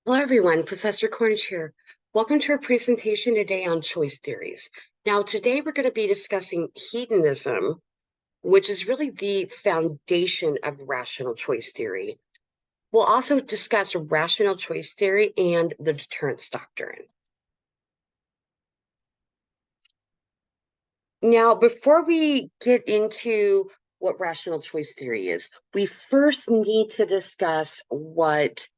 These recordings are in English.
Hello, everyone. Professor Cornish here. Welcome to our presentation today on choice theories. Now, today we're going to be discussing hedonism, which is really the foundation of rational choice theory. We'll also discuss rational choice theory and the deterrence doctrine. Now, before we get into what rational choice theory is, we first need to discuss what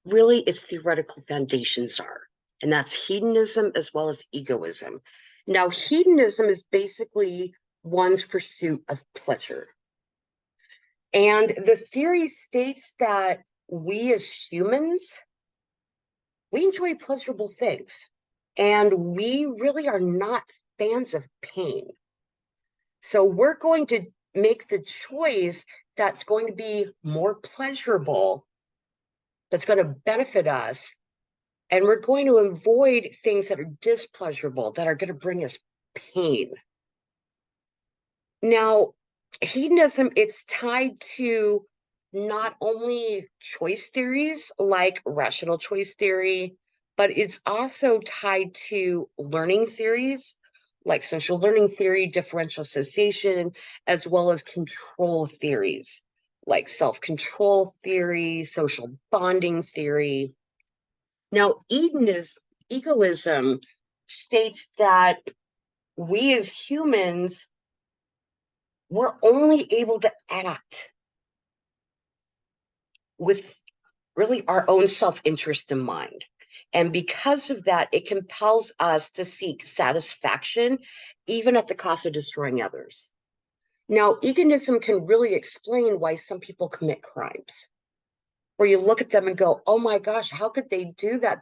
really its theoretical foundations are, and that's hedonism as well as egoism. Now, hedonism is basically one's pursuit of pleasure. And the theory states that we as humans, we enjoy pleasurable things, and we really are not fans of pain. So we're going to make the choice that's going to be more pleasurable, that's going to benefit us, and we're going to avoid things that are displeasurable, that are going to bring us pain. Now, hedonism, it's tied to not only choice theories like rational choice theory, but it's also tied to learning theories like social learning theory, differential association, as well as control theories like self-control theory, social bonding theory. Now, egoism states that we as humans, we're only able to act with really our own self-interest in mind. And because of that, it compels us to seek satisfaction, even at the cost of destroying others. Now, egoism can really explain why some people commit crimes, where you look at them and go, oh my gosh, how could they do that?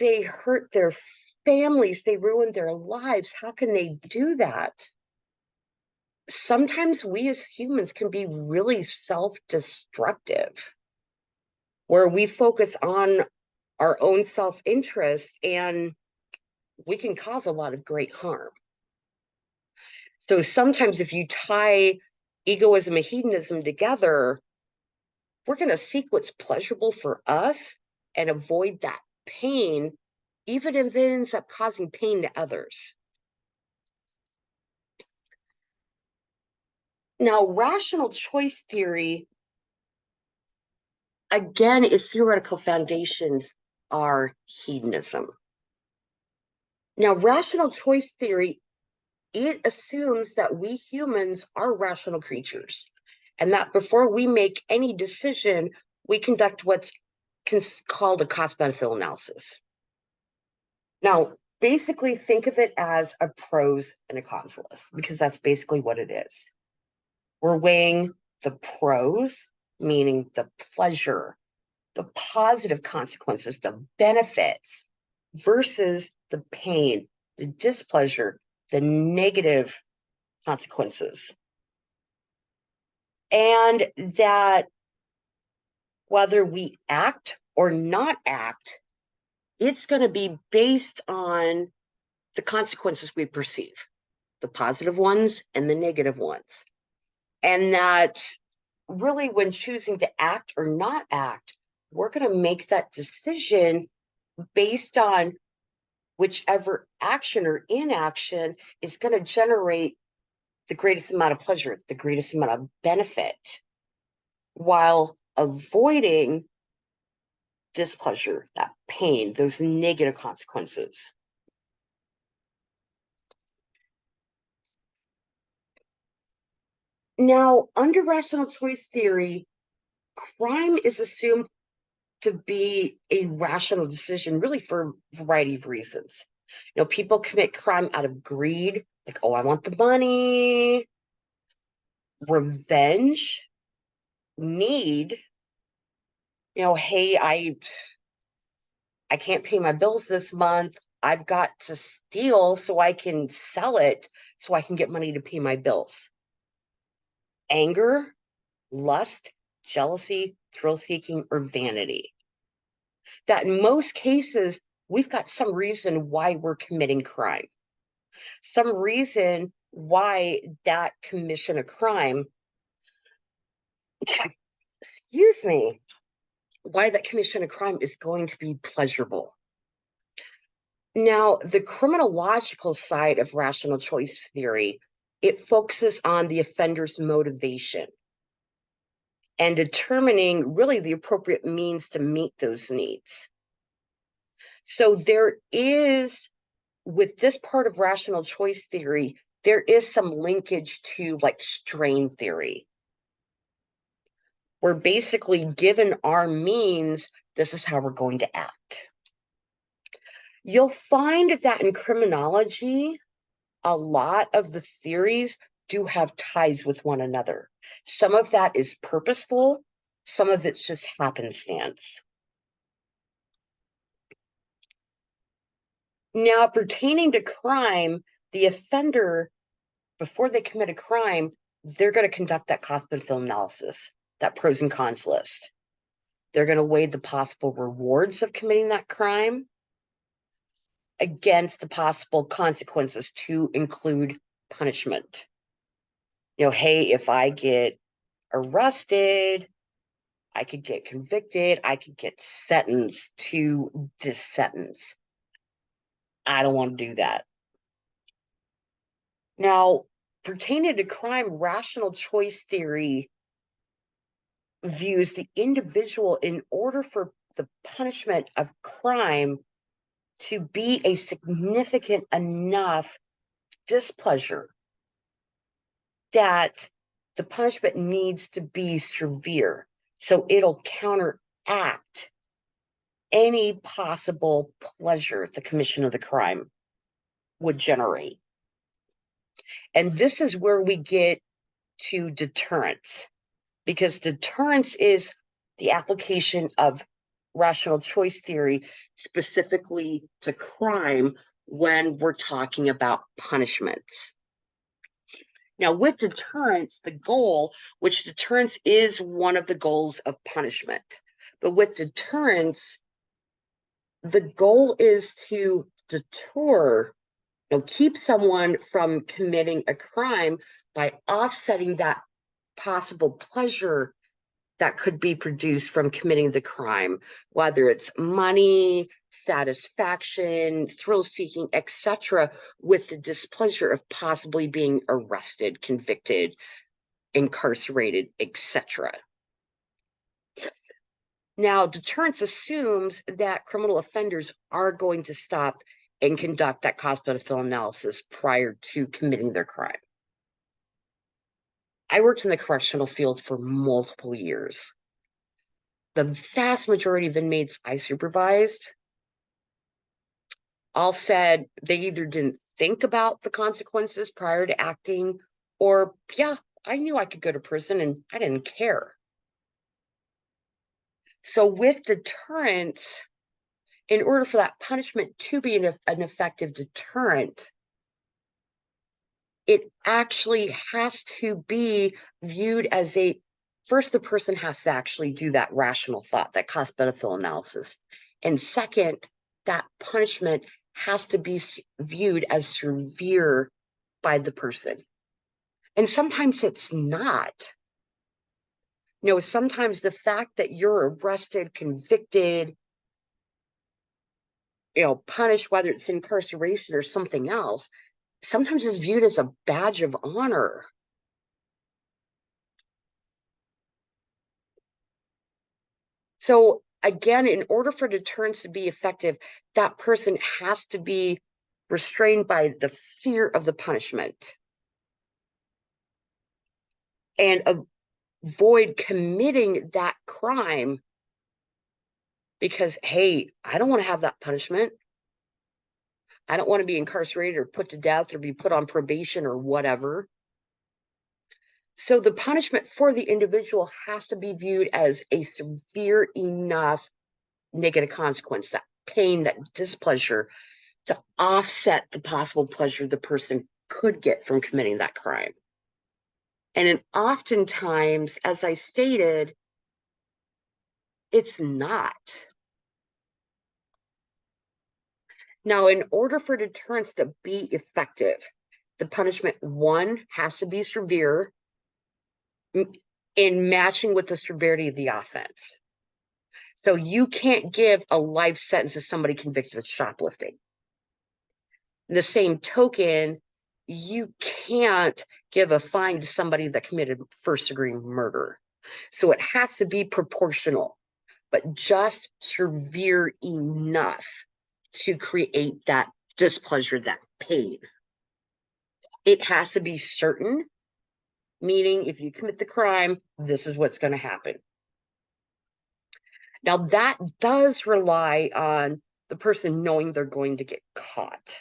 They hurt their families, they ruin their lives. How can they do that? Sometimes we as humans can be really self-destructive, where we focus on our own self-interest and we can cause a lot of great harm. So sometimes if you tie egoism and hedonism together, we're going to seek what's pleasurable for us and avoid that pain, even if it ends up causing pain to others. Now, rational choice theory, again, its theoretical foundations are hedonism. Now, rational choice theory, it assumes that we humans are rational creatures, and that before we make any decision, we conduct what's called a cost-benefit analysis. Now, basically, think of it as a pros and a cons list, because that's basically what it is. We're weighing the pros, meaning the pleasure, the positive consequences, the benefits, versus the pain, the displeasure, the negative consequences. And that whether we act or not act, it's going to be based on the consequences we perceive, the positive ones and the negative ones. And that really, when choosing to act or not act, we're going to make that decision based on whichever action or inaction is going to generate the greatest amount of pleasure, the greatest amount of benefit, while avoiding displeasure, that pain, those negative consequences. Now, under rational choice theory, crime is assumed to be a rational decision, really for a variety of reasons. People commit crime out of greed, like, oh, I want the money, revenge, need, hey, I can't pay my bills this month. I've got to steal so I can sell it so I can get money to pay my bills. Anger, lust, jealousy, thrill seeking, or vanity. That in most cases, we've got some reason why we're committing crime, some reason why that commission of crime, excuse me, why that commission of crime is going to be pleasurable. Now, the criminological side of rational choice theory, it focuses on the offender's motivation and determining really the appropriate means to meet those needs. So there is, with this part of rational choice theory, there is some linkage to like strain theory, where basically given our means, this is how we're going to act. You'll find that in criminology, a lot of the theories do have ties with one another. Some of that is purposeful, some of it's just happenstance. Now, pertaining to crime, the offender, before they commit a crime, they're going to conduct that cost-benefit analysis, that pros and cons list. They're going to weigh the possible rewards of committing that crime against the possible consequences, to include punishment. Hey, if I get arrested, I could get convicted, I could get sentenced to this sentence. I don't want to do that. Now, pertaining to crime, rational choice theory views the individual, in order for the punishment of crime to be a significant enough displeasure, that the punishment needs to be severe. So it'll counteract any possible pleasure the commission of the crime would generate. And this is where we get to deterrence, because deterrence is the application of rational choice theory specifically to crime when we're talking about punishments. Now, with deterrence, the goal, which deterrence is one of the goals of punishment, but with deterrence, the goal is to deter, keep someone from committing a crime by offsetting that possible pleasure that could be produced from committing the crime, whether it's money, satisfaction, thrill seeking, etc., with the displeasure of possibly being arrested, convicted, incarcerated, etc. Now, deterrence assumes that criminal offenders are going to stop and conduct that cost-benefit analysis prior to committing their crime. I worked in the correctional field for multiple years. The vast majority of inmates I supervised all said they either didn't think about the consequences prior to acting, or, yeah, I knew I could go to prison and I didn't care. So with deterrence, in order for that punishment to be an effective deterrent, it actually has to be viewed as first, the person has to actually do that rational thought, that cost benefit analysis. And second, that punishment has to be viewed as severe by the person. And sometimes it's not. Sometimes the fact that you're arrested, convicted, punished, whether it's incarceration or something else, sometimes it's viewed as a badge of honor. So again, in order for deterrence to be effective, that person has to be restrained by the fear of the punishment and avoid committing that crime because, hey, I don't want to have that punishment. I don't want to be incarcerated or put to death or be put on probation or whatever. So the punishment for the individual has to be viewed as a severe enough negative consequence, that pain, that displeasure, to offset the possible pleasure the person could get from committing that crime. And oftentimes, as I stated, it's not. Now, in order for deterrence to be effective, the punishment, one, has to be severe in matching with the severity of the offense. So you can't give a life sentence to somebody convicted of shoplifting. The same token, you can't give a fine to somebody that committed first degree murder. So it has to be proportional, but just severe enough to create that displeasure, that pain. It has to be certain, meaning if you commit the crime, this is what's going to happen. Now, that does rely on the person knowing they're going to get caught.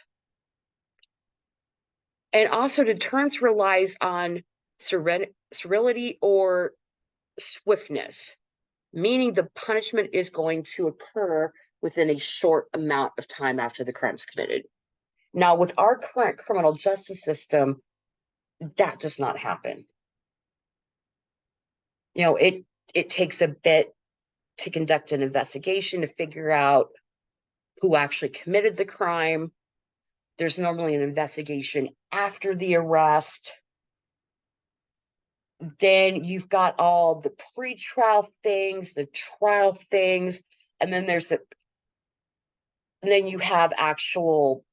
And also, deterrence relies on serenity or swiftness, meaning the punishment is going to occur within a short amount of time after the crime's committed. Now, with our current criminal justice system, that does not happen. It takes a bit to conduct an investigation to figure out who actually committed the crime. There's normally an investigation after the arrest. Then you've got all the pre-trial things, the trial things, and then then you have actual,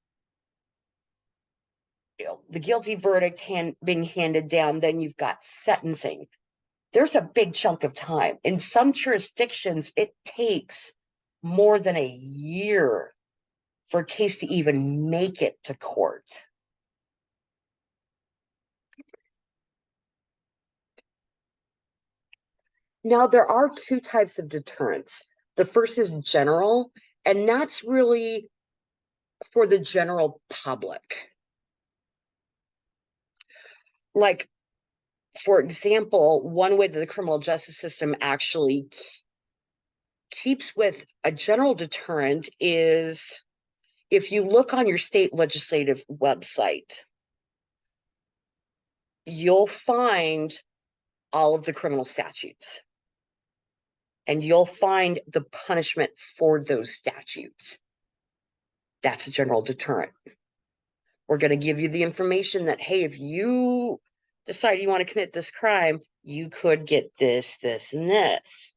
the guilty verdict being handed down. Then you've got sentencing. There's a big chunk of time. In some jurisdictions, it takes more than a year for a case to even make it to court. Now, there are two types of deterrence. The first is general, and that's really for the general public. Like, for example, one way that the criminal justice system actually keeps with a general deterrent is if you look on your state legislative website, you'll find all of the criminal statutes and you'll find the punishment for those statutes. That's a general deterrent. We're going to give you the information that, hey, if you decide you want to commit this crime, you could get this, this, and this.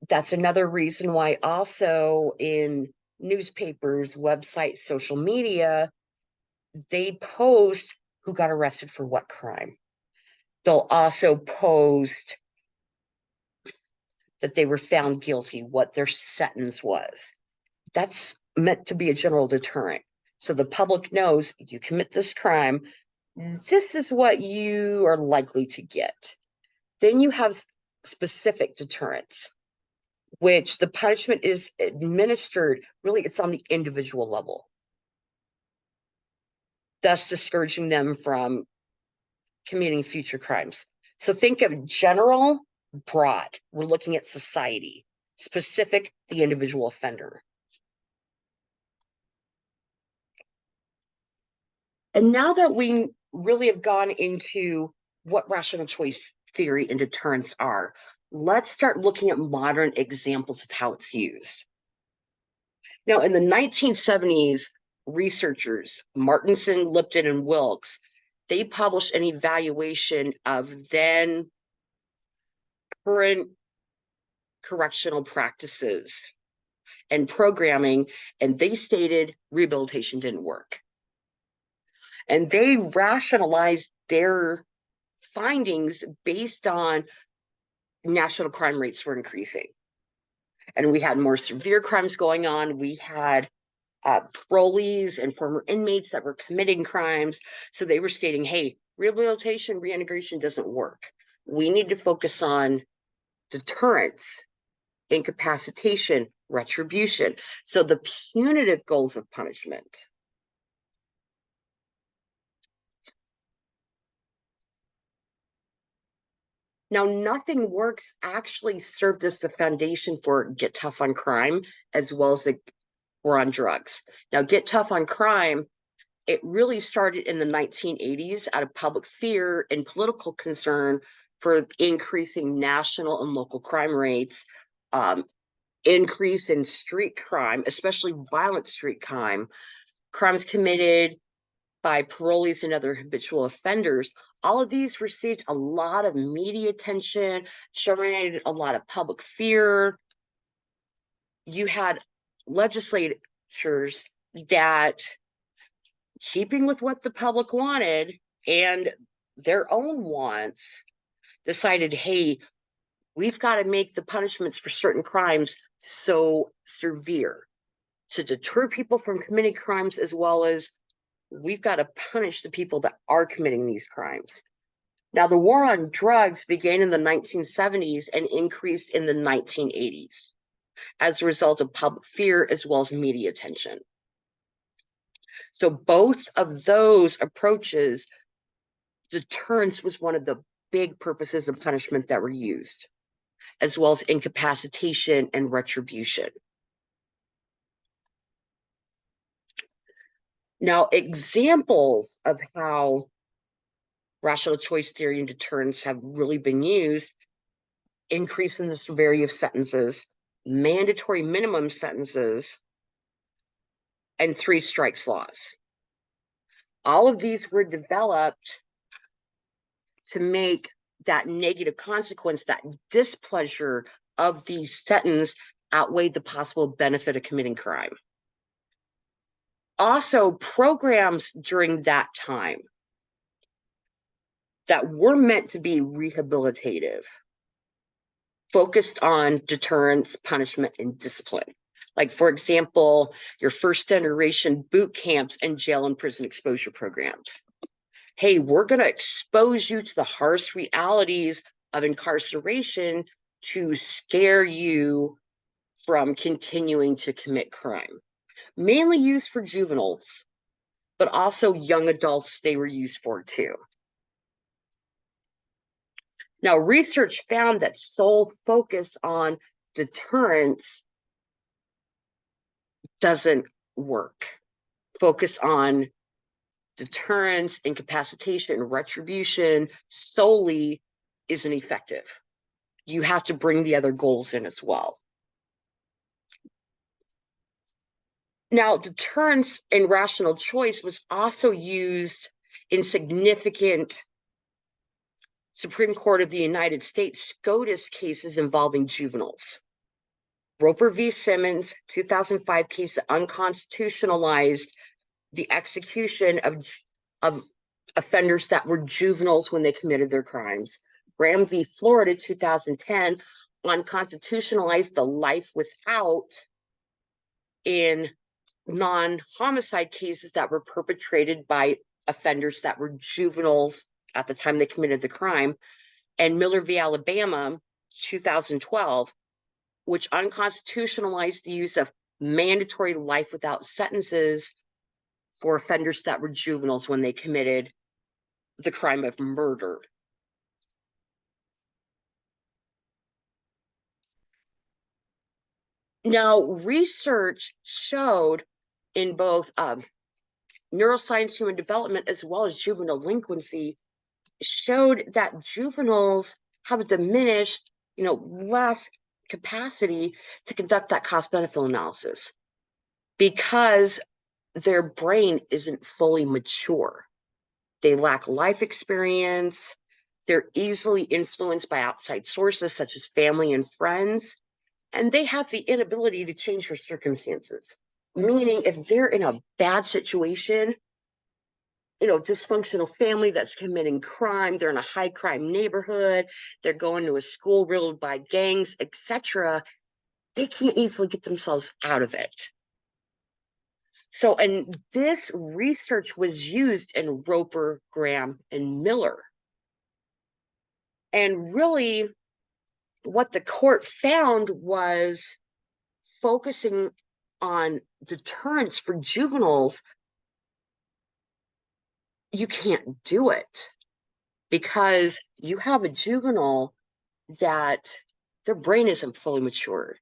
That's another reason why also in newspapers, websites, social media, they post who got arrested for what crime. They'll also post that they were found guilty, what their sentence was. That's meant to be a general deterrent. So the public knows you commit this crime, this is what you are likely to get. Then you have specific deterrence, which the punishment is administered, really, it's on the individual level, thus discouraging them from committing future crimes. So think of general, broad. We're looking at society. Specific, the individual offender. And now that we really have gone into what rational choice theory and deterrence are, let's start looking at modern examples of how it's used. Now, in the 1970s, researchers, Martinson, Lipton, and Wilkes, they published an evaluation of then current correctional practices and programming, and they stated rehabilitation didn't work. And they rationalized their findings based on national crime rates were increasing. And we had more severe crimes going on. We had parolees and former inmates that were committing crimes. So they were stating, hey, rehabilitation, reintegration doesn't work. We need to focus on deterrence, incapacitation, retribution. So the punitive goals of punishment. Now, Nothing Works actually served as the foundation for Get Tough on Crime, as well as the War on Drugs. Now, Get Tough on Crime, it really started in the 1980s out of public fear and political concern for increasing national and local crime rates, increase in street crime, especially violent street crime, crimes committed by parolees and other habitual offenders. All of these received a lot of media attention, generated a lot of public fear. you had legislatures that, keeping with what the public wanted and their own wants, decided, hey, we've got to make the punishments for certain crimes so severe to deter people from committing crimes, as well as we've got to punish the people that are committing these crimes. Now, the war on drugs began in the 1970s and increased in the 1980s as a result of public fear as well as media attention. So both of those approaches, deterrence was one of the big purposes of punishment that were used, as well as incapacitation and retribution. Now, examples of how rational choice theory and deterrence have really been used: increase in the severity of sentences, mandatory minimum sentences, and 3 strikes laws. All of these were developed to make that negative consequence, that displeasure of the sentence, outweigh the possible benefit of committing crime. Also, programs during that time that were meant to be rehabilitative focused on deterrence, punishment, and discipline. Like, for example, your first generation boot camps and jail and prison exposure programs. Hey, we're going to expose you to the harsh realities of incarceration to scare you from continuing to commit crime. Mainly used for juveniles, but also young adults they were used for too. Now, research found that sole focus on deterrence doesn't work. Focus on deterrence, incapacitation, and retribution solely isn't effective. You have to bring the other goals in as well. Now, deterrence and rational choice was also used in significant Supreme Court of the United States SCOTUS cases involving juveniles. Roper v. Simmons, 2005 case that unconstitutionalized the execution of offenders that were juveniles when they committed their crimes. Graham v. Florida, 2010, unconstitutionalized the life without in non-homicide cases that were perpetrated by offenders that were juveniles at the time they committed the crime. And Miller v. Alabama, 2012, which unconstitutionalized the use of mandatory life without sentences for offenders that were juveniles when they committed the crime of murder. Now, research showed in both neuroscience, human development, as well as juvenile delinquency, showed that juveniles have a diminished, less capacity to conduct that cost-benefit analysis because their brain isn't fully mature. They lack life experience. They're easily influenced by outside sources such as family and friends, and they have the inability to change their circumstances. Meaning, if they're in a bad situation, dysfunctional family that's committing crime, they're in a high crime neighborhood, they're going to a school riddled by gangs, etc., they can't easily get themselves out of it. So, and this research was used in Roper, Graham, and Miller. And really, what the court found was focusing on deterrence for juveniles, you can't do it because you have a juvenile that their brain isn't fully matured.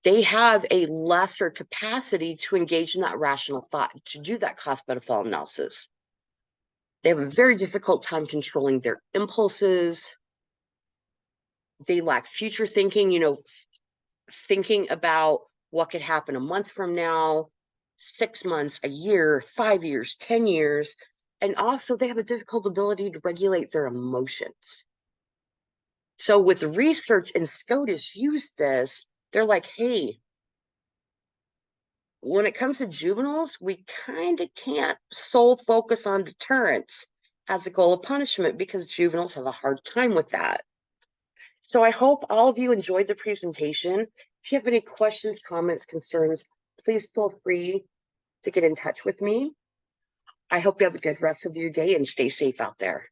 They have a lesser capacity to engage in that rational thought, to do that cost-benefit analysis. They have a very difficult time controlling their impulses. They lack future thinking, thinking about what could happen a month from now, 6 months, a year, 5 years, 10 years. And also they have a difficult ability to regulate their emotions. So with research, and SCOTUS used this, they're like, hey, when it comes to juveniles, we kind of can't sole focus on deterrence as a goal of punishment because juveniles have a hard time with that. So I hope all of you enjoyed the presentation. If you have any questions, comments, concerns, please feel free to get in touch with me. I hope you have a good rest of your day and stay safe out there.